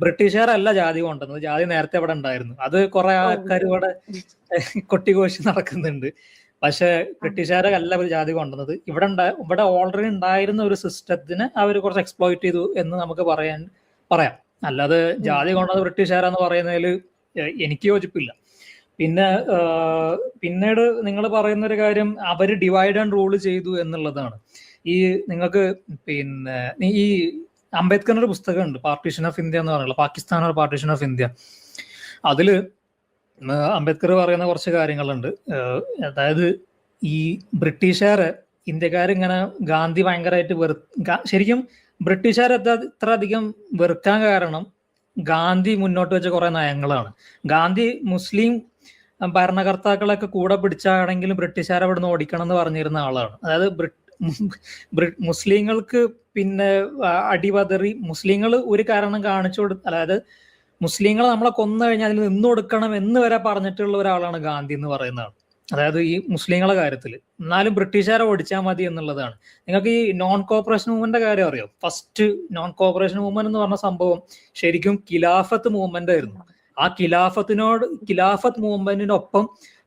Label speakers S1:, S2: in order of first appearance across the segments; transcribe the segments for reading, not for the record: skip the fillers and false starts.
S1: ബ്രിട്ടീഷുകാരല്ല ജാതി കൊണ്ടുവന്നത്, ജാതി നേരത്തെ ഇവിടെ ഉണ്ടായിരുന്നു. അത് കുറെ ആൾക്കാർ ഇവിടെ കൊട്ടിഘോഷി നടക്കുന്നുണ്ട്. പക്ഷെ ബ്രിട്ടീഷുകാരല്ല ഒരു ജാതി കൊണ്ടുവന്നത്. ഇവിടെ ഓൾറെഡി ഉണ്ടായിരുന്ന ഒരു സിസ്റ്റത്തിനെ അവർ കുറച്ച് എക്സ്പ്ലോയിറ്റ് ചെയ്തു എന്ന് നമുക്ക് പറയാം. അല്ലാതെ ജാതി കൊണ്ടത് ബ്രിട്ടീഷുകാരെന്ന് പറയുന്നതിൽ എനിക്ക് യോജിപ്പില്ല. പിന്നെ പിന്നീട് നിങ്ങൾ പറയുന്ന ഒരു കാര്യം അവര് ഡിവൈഡ് ആൻഡ് റൂൾ ചെയ്തു എന്നുള്ളതാണ്. ഈ നിങ്ങൾക്ക് പിന്നെ ഈ അംബേദ്കറിന്റെ പുസ്തകമുണ്ട് പാർട്ടീഷൻ ഓഫ് ഇന്ത്യ എന്ന് പറയുന്നത്, Pakistan or partition of India. അതില് അംബേദ്കർ പറയുന്ന കുറച്ച് കാര്യങ്ങളുണ്ട്. അതായത് ഈ ബ്രിട്ടീഷുകാരെ ഇന്ത്യക്കാരിങ്ങനെ ഗാന്ധി ഭയങ്കരമായിട്ട് ശരിക്കും ബ്രിട്ടീഷുകാരെ ഇത്ര അധികം വെറുക്കാൻ കാരണം ഗാന്ധി മുന്നോട്ട് വെച്ച കുറെ നയങ്ങളാണ്. ഗാന്ധി മുസ്ലിം ഭരണകർത്താക്കളൊക്കെ കൂടെ പിടിച്ചാണെങ്കിലും ബ്രിട്ടീഷുകാരെ അവിടെ നിന്ന് ഓടിക്കണം എന്ന് പറഞ്ഞിരുന്ന ആളാണ്. അതായത് മുസ്ലിങ്ങൾക്ക് പിന്നെ അടിപതറി മുസ്ലിങ്ങൾ ഒരു കാരണം കാണിച്ചു അതായത് മുസ്ലിങ്ങളെ നമ്മളെ കൊന്നു കഴിഞ്ഞാൽ അതിൽ നിന്ന് കൊടുക്കണം എന്ന് വരെ പറഞ്ഞിട്ടുള്ള ഒരാളാണ് ഗാന്ധി എന്ന് പറയുന്ന ആൾ. അതായത് ഈ മുസ്ലിങ്ങളെ കാര്യത്തിൽ എന്നാലും ബ്രിട്ടീഷുകാരെ ഓടിച്ചാൽ മതി എന്നുള്ളതാണ്. നിങ്ങൾക്ക് ഈ നോൺ കോപ്പറേഷൻ മൂവ്മെന്റിന്റെ കാര്യം അറിയോ? ഫസ്റ്റ് നോൺ കോപ്പറേഷൻ മൂവ്മെന്റ് എന്ന് പറഞ്ഞ സംഭവം ശരിക്കും ഖിലാഫത്ത് മൂവ്മെന്റ് ആയിരുന്നു. ആ ഖിലാഫത്ത് മൂവ്മെന്റിനൊപ്പം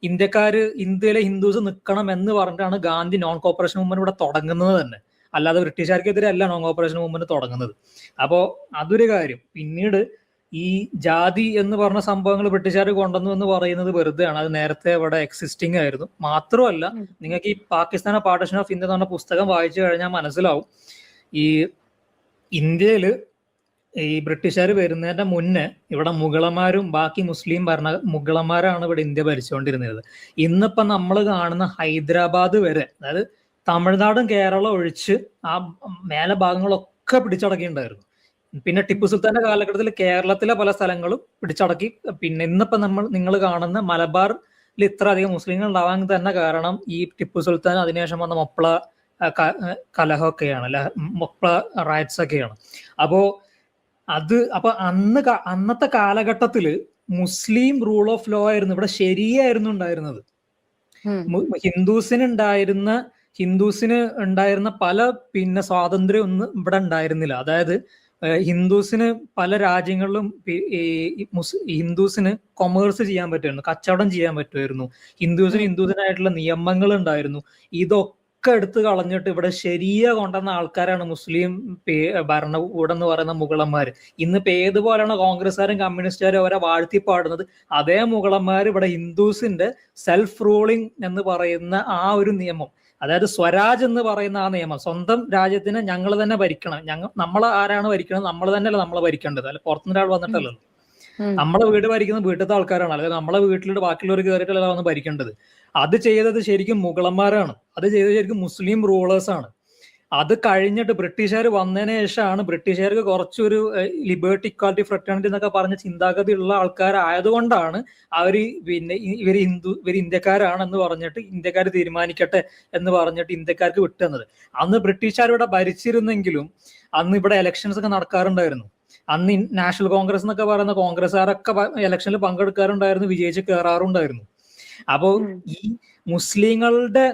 S1: ഇന്ത്യയിലെ ഹിന്ദുസ് നിൽക്കണം എന്ന് പറഞ്ഞിട്ടാണ് ഗാന്ധി നോൺ കോപ്പറേഷൻ മൂവ്മെന്റ് ഇവിടെ തുടങ്ങുന്നത് തന്നെ. അല്ലാതെ ബ്രിട്ടീഷുകാർക്കെതിരെ അല്ല നോൺ കോപ്പറേഷൻ മൂവ്മെന്റ് തുടങ്ങുന്നത്. അപ്പോ അതൊരു കാര്യം. പിന്നീട് ഈ ജാതി എന്ന് പറഞ്ഞ സംഭവങ്ങൾ ബ്രിട്ടീഷുകാർ കൊണ്ടുവന്നു എന്ന് പറയുന്നത് വെറുതെയാണ്. അത് നേരത്തെ ഇവിടെ എക്സിസ്റ്റിംഗ് ആയിരുന്നു. മാത്രമല്ല, നിങ്ങൾക്ക് ഈ പാകിസ്ഥാൻ പാർട്ടീഷൻ ഓഫ് ഇന്ത്യ എന്ന് പറഞ്ഞ പുസ്തകം വായിച്ചു കഴിഞ്ഞാൽ മനസ്സിലാവും, ഈ ഇന്ത്യയില് ഈ ബ്രിട്ടീഷുകാർ വരുന്നതിന്റെ മുന്നേ ഇവിടെ മുഗളന്മാരും ബാക്കി മുഗളന്മാരാണ് ഇവിടെ ഇന്ത്യ ഭരിച്ചുകൊണ്ടിരുന്നത്. ഇന്നിപ്പം നമ്മൾ കാണുന്ന ഹൈദരാബാദ് വരെ, അതായത് തമിഴ്നാടും കേരളം ഒഴിച്ച് ആ മേലെ ഭാഗങ്ങളൊക്കെ പിടിച്ചടക്കിയിട്ടുണ്ടായിരുന്നു. പിന്നെ ടിപ്പു സുൽത്താന്റെ കാലഘട്ടത്തിൽ കേരളത്തിലെ പല സ്ഥലങ്ങളും പിടിച്ചടക്കി. പിന്നെ ഇന്നിപ്പോ നിങ്ങൾ കാണുന്ന മലബാറിൽ ഇത്ര അധികം മുസ്ലിങ്ങൾ ഉണ്ടാവാൻ തന്നെ കാരണം ഈ ടിപ്പു സുൽത്താൻ അതിനുശേഷം വന്ന മൊപ്ല കലഹമൊക്കെയാണ്, അല്ല മൊപ്ല റൈറ്റ്സ് ഒക്കെയാണ്. അപ്പൊ അന്നത്തെ കാലഘട്ടത്തില് മുസ്ലിം റൂൾ ഓഫ് ലോ ആയിരുന്നു ഇവിടെ ശരിയായിരുന്നു ഉണ്ടായിരുന്നത്. ഹിന്ദുസിന് ഉണ്ടായിരുന്ന പല പിന്നെ സ്വാതന്ത്ര്യം ഒന്നും ഇവിടെ ഉണ്ടായിരുന്നില്ല. അതായത് ഹിന്ദുസിന് പല രാജ്യങ്ങളിലും ഹിന്ദുസിന് കൊമേഴ്സ് ചെയ്യാൻ പറ്റുമായിരുന്നു, കച്ചവടം ചെയ്യാൻ പറ്റുമായിരുന്നു. ഹിന്ദുസിനായിട്ടുള്ള നിയമങ്ങൾ ഉണ്ടായിരുന്നു. ഇതൊക്കെ എടുത്തു കളഞ്ഞിട്ട് ഇവിടെ ശരിയ കൊണ്ടുവന്ന ആൾക്കാരാണ് മുസ്ലിം ഭരണകൂടം എന്ന് പറയുന്ന മുഗളന്മാര്. ഇന്നിപ്പോ ഏതുപോലെയാണ് കോൺഗ്രസ്സുകാരും കമ്മ്യൂണിസ്റ്റുകാരും അവരെ വാഴ്ത്തിപ്പാടുന്നത്, അതേ മുഗളന്മാർ ഇവിടെ ഹിന്ദുസിന്റെ സെൽഫ് റൂളിംഗ് എന്ന് പറയുന്ന ആ ഒരു നിയമം, അതായത് സ്വരാജ് എന്ന് പറയുന്ന ആ നിയമം, സ്വന്തം രാജ്യത്തിന് ഞങ്ങൾ തന്നെ ഭരിക്കണം, നമ്മൾ ആരാണ് ഭരിക്കണം, നമ്മൾ തന്നെയല്ല നമ്മളെ ഭരിക്കേണ്ടത്, അല്ല പുറത്തുനിന്ന് ഒരാൾ വന്നിട്ടല്ലോ. നമ്മളെ വീട് ഭരിക്കുന്നത് വീട്ടിലത്തെ ആൾക്കാരാണ്, അല്ലെങ്കിൽ നമ്മളെ വീട്ടിലോട്ട് ബാക്കിയുള്ളവർ കയറിയിട്ടല്ല വന്ന് ഭരിക്കേണ്ടത്. അത് ചെയ്തത് ശരിക്കും മുഗളന്മാരാണ്, അത് ചെയ്തത് ശരിക്കും മുസ്ലിം റൂളേഴ്സ് ആണ്. അത് കഴിഞ്ഞിട്ട് ബ്രിട്ടീഷുകാർ വന്നതിന് ശേഷമാണ് ബ്രിട്ടീഷുകാർക്ക് കുറച്ചൊരു ലിബേർട്ടി, ഇക്വാലിറ്റി, ഫ്രറ്റേണിറ്റി എന്നൊക്കെ പറഞ്ഞ ചിന്താഗതി ഉള്ള ആൾക്കാരായതുകൊണ്ടാണ് ഇവർ ഇന്ത്യക്കാരാണെന്ന് പറഞ്ഞിട്ട് ഇന്ത്യക്കാർ തീരുമാനിക്കട്ടെ എന്ന് പറഞ്ഞിട്ട് ഇന്ത്യക്കാർക്ക് വിട്ടുതന്നത്. അന്ന് ബ്രിട്ടീഷുകാർ ഇവിടെ ഭരിച്ചിരുന്നെങ്കിലും അന്ന് ഇവിടെ ഇലക്ഷൻസ് ഒക്കെ നടക്കാറുണ്ടായിരുന്നു. അന്ന് നാഷണൽ കോൺഗ്രസ് എന്നൊക്കെ പറയുന്ന കോൺഗ്രസ്സുകാരൊക്കെ ഇലക്ഷനിൽ പങ്കെടുക്കാറുണ്ടായിരുന്നു, വിജയിച്ച് കയറാറുണ്ടായിരുന്നു. അപ്പോ ഈ മുസ്ലിങ്ങളുടെ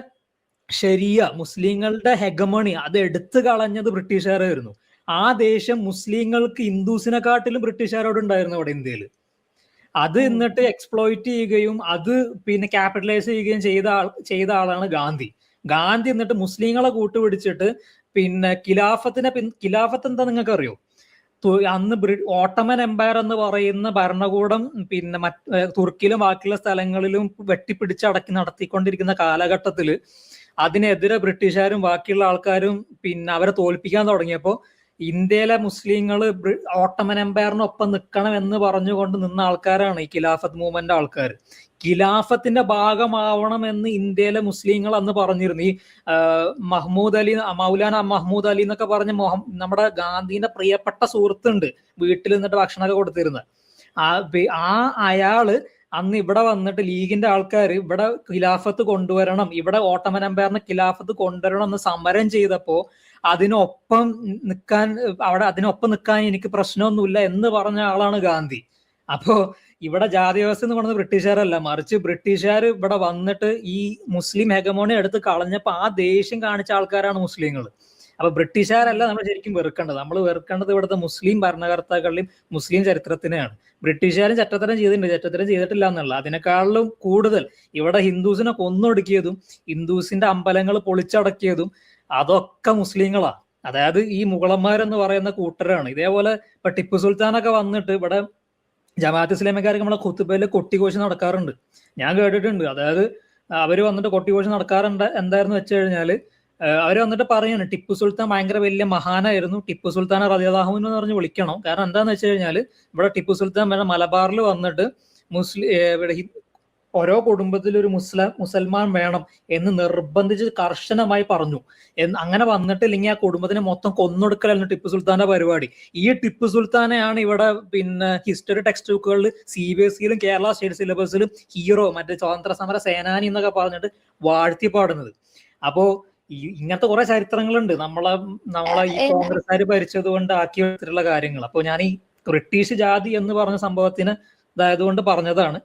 S1: മുസ്ലിങ്ങളുടെ ഹെഗമണി അത് എടുത്തു കളഞ്ഞത് ബ്രിട്ടീഷുകാരായിരുന്നു. ആ ദേശം മുസ്ലിങ്ങൾക്ക് ഹിന്ദുസിനെക്കാട്ടിലും ബ്രിട്ടീഷുകാരോട് ഉണ്ടായിരുന്നു ഇവിടെ ഇന്ത്യയിൽ. അത് എന്നിട്ട് എക്സ്പ്ലോയിറ്റ് ചെയ്യുകയും അത് പിന്നെ ക്യാപിറ്റലൈസ് ചെയ്യുകയും ചെയ്ത ആളാണ് ഗാന്ധി. എന്നിട്ട് മുസ്ലിങ്ങളെ കൂട്ടുപിടിച്ചിട്ട് പിന്നെ ഖിലാഫത്ത് എന്താ നിങ്ങൾക്ക് അറിയോ? അന്ന് ഓട്ടോമൻ എംപയർ എന്ന് പറയുന്ന ഭരണകൂടം പിന്നെ തുർക്കിയിലും ബാക്കിയുള്ള സ്ഥലങ്ങളിലും വെട്ടിപ്പിടിച്ചടക്കി നടത്തിക്കൊണ്ടിരിക്കുന്ന കാലഘട്ടത്തിൽ അതിനെതിരെ ബ്രിട്ടീഷുകാരും ബാക്കിയുള്ള ആൾക്കാരും പിന്നെ അവരെ തോൽപ്പിക്കാൻ തുടങ്ങിയപ്പോൾ ഇന്ത്യയിലെ മുസ്ലിങ്ങൾ ഓട്ടോമൻ എംപയറിനൊപ്പം നിൽക്കണം എന്ന് പറഞ്ഞുകൊണ്ട് നിന്ന ആൾക്കാരാണ് ഈ ഖിലാഫത്ത് മൂവ്മെന്റ് ആൾക്കാർ. ഖിലാഫത്തിന്റെ ഭാഗമാവണം എന്ന് ഇന്ത്യയിലെ മുസ്ലിങ്ങൾ അന്ന് പറഞ്ഞിരുന്നു. ഈ മൗലാന മഹ്മൂദ് അലി എന്നൊക്കെ പറഞ്ഞ നമ്മുടെ ഗാന്ധിന്റെ പ്രിയപ്പെട്ട സുഹൃത്തുണ്ട്, വീട്ടിൽ നിന്നിട്ട് ഭക്ഷണമൊക്കെ കൊടുത്തിരുന്നത്. അയാള് അന്ന് ഇവിടെ വന്നിട്ട് ലീഗിന്റെ ആൾക്കാർ ഇവിടെ ഖിലാഫത്ത് കൊണ്ടുവരണം, ഇവിടെ ഓട്ടോമൻ എംപയറിന് ഖിലാഫത്ത് കൊണ്ടുവരണം എന്ന് സമരം ചെയ്തപ്പോ അതിനൊപ്പം നിൽക്കാൻ എനിക്ക് പ്രശ്നമൊന്നുമില്ല എന്ന് പറഞ്ഞ ആളാണ് ഗാന്ധി. അപ്പോ ഇവിടെ ജാതി വ്യവസ്ഥ എന്ന് പറയുന്നത് ബ്രിട്ടീഷുകാരല്ല, മറിച്ച് ബ്രിട്ടീഷുകാർ ഇവിടെ വന്നിട്ട് ഈ മുസ്ലിം ഹെഗമോണി എടുത്ത് കളഞ്ഞപ്പോ ആ ദേഷ്യം കാണിച്ച ആൾക്കാരാണ് മുസ്ലിങ്ങൾ. അപ്പൊ ബ്രിട്ടീഷുകാരല്ല നമ്മൾ ശരിക്കും വെറുക്കേണ്ടത്. നമ്മൾ വെറുക്കേണ്ടത് ഇവിടുത്തെ മുസ്ലിം ഭരണകർത്താക്കളുടെയും മുസ്ലിം ചരിത്രത്തിനെയാണ്. ബ്രിട്ടീഷുകാരും ചെറ്റത്തരം ചെയ്തിട്ടുണ്ട്, ചെറ്റത്തരം ചെയ്തിട്ടില്ല എന്നുള്ള. അതിനേക്കാളും കൂടുതൽ ഇവിടെ ഹിന്ദുസിനെ കൊന്നൊടുക്കിയതും ഹിന്ദുസിന്റെ അമ്പലങ്ങൾ പൊളിച്ചടക്കിയതും അതൊക്കെ മുസ്ലിങ്ങളാണ്. അതായത് ഈ മുഗളന്മാരെന്ന് പറയുന്ന കൂട്ടരാണ്. ഇതേപോലെ ഇപ്പൊ ടിപ്പു സുൽത്താനൊക്കെ വന്നിട്ട് ഇവിടെ ജമാഅത്ത് ഇസ്ലാമിക്കാർക്ക് നമ്മളെ ഖുത്ബയില് കൊട്ടിഘോഷം നടക്കാറുണ്ട്, ഞാൻ കേട്ടിട്ടുണ്ട്. അതായത് അവര് വന്നിട്ട് കൊട്ടിഘോഷം നടക്കാറുണ്ട്. എന്തായിരുന്നു വെച്ച് കഴിഞ്ഞാല് അവര് വന്നിട്ട് പറയാണ് ടിപ്പു സുൽത്താൻ ഭയങ്കര വലിയ മഹാനായിരുന്നു, ടിപ്പു സുൽത്താൻ റളിയല്ലാഹു അൻഹു എന്ന് പറഞ്ഞ് വിളിക്കണം. കാരണം എന്താന്ന് വെച്ച് കഴിഞ്ഞാല് ഇവിടെ ടിപ്പു സുൽത്താൻ മലബാറിൽ വന്നിട്ട് ഇവിടെ ഓരോ കുടുംബത്തിലും ഒരു മുസൽമാൻ വേണം എന്ന് നിർബന്ധിച്ച് കർശനമായി പറഞ്ഞു. അങ്ങനെ വന്നിട്ടില്ലെങ്കിൽ ആ കുടുംബത്തിനെ മൊത്തം കൊന്നൊടുക്കലായിരുന്നു ടിപ്പു സുൽത്താന്റെ പരിപാടി. ഈ ടിപ്പു സുൽത്താനെയാണ് ഇവിടെ പിന്നെ ഹിസ്റ്ററി ടെക്സ്റ്റ് ബുക്കുകളിൽ CBSE-യിലും കേരള സ്റ്റേറ്റ് സിലബസിലും ഹീറോ, മറ്റേ സ്വാതന്ത്ര്യ സമര സേനാനി എന്നൊക്കെ പറഞ്ഞിട്ട് വാഴ്ത്തി പാടുന്നത്. അപ്പോ ഇങ്ങനത്തെ കുറെ ചരിത്രങ്ങളുണ്ട് നമ്മളെ ഈ കോൺഗ്രസ്സുകാർ ഭരിച്ചത് കൊണ്ട് ആക്കി വെച്ചിട്ടുള്ള കാര്യങ്ങൾ. അപ്പൊ ഞാൻ ഈ ബ്രിട്ടീഷ് ജാതി എന്ന് പറഞ്ഞ സംഭവത്തിന് ഇതായതുകൊണ്ട് പറഞ്ഞതാണ്.